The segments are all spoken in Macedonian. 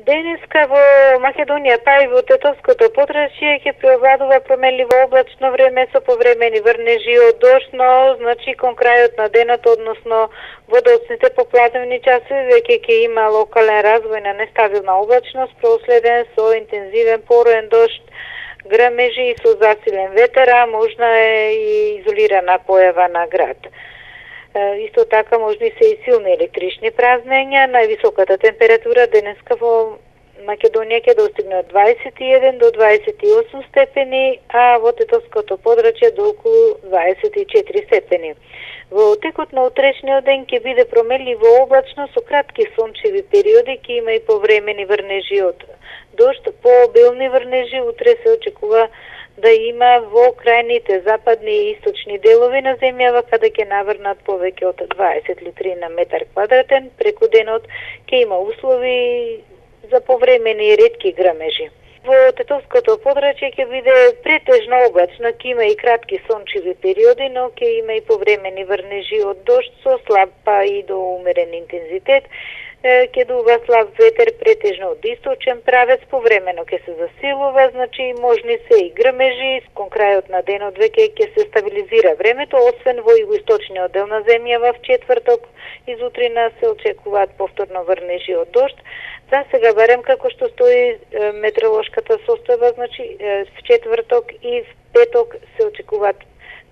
Денеска во Македонија, па и во Тетовското подрачје ќе преовладува променливо облачно време со повремени врнежи од дожд, но значи кон крајот на денот, односно во доцните поплатевни часови веќе ќе има локален развој на нестабилна облачност, проследен со интензивен пороен дожд, грмежи и со засилен ветер, а можна е и изолирана појава на град. Исто така можни се и силни електрични празнења. Највисоката температура денеска во Македонија ќе достигне од 21 до 28 степени, а во Тетовското подрачје до околу 24 степени. Во текот на утрешниот ден ќе биде променливо облачно со кратки сончеви периоди, ќе има и повремени врнежи од дожд, пообилни врнежи утре се очекува да има во крајните западни и источни делови на земјава, каде ќе наврнат повеќе од 20 литри на метар квадратен. Преку денот ќе има услови за повремени и ретки грмежи. Во Тетовското подрачје ќе биде претежно облачно, ќе има и кратки сончеви периоди, но ќе има и повремени врнежи од дожд со слаб па и до умерен интензитет. Ќе дува слаб ветер претежно од источен правец, повремено ќе се засилува, значи можни се и грмежи. Кон крајот на денот веќе ќе се стабилизира времето, освен во югоисточниот дел на земјава в четврток изутрина се очекуваат повторно врнежи од дожд. За сега барем како што стои метеоролошката состојба, значи в четврток и в петок се очекуваат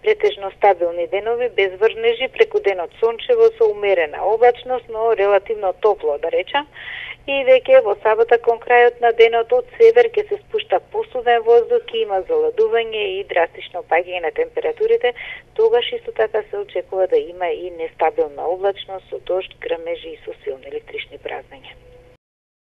претежно стабилни денови без врнежи, преку денот сончево со умерена облачност, но релативно топло да речам. И веќе во сабота кон крајот на денот од север ќе се спушта посуден воздух, ќе има заладување и драстично паѓање на температурите. Тогаш исто така се очекува да има и нестабилна облачност со дожд, грмежи и со силни електрични празнења.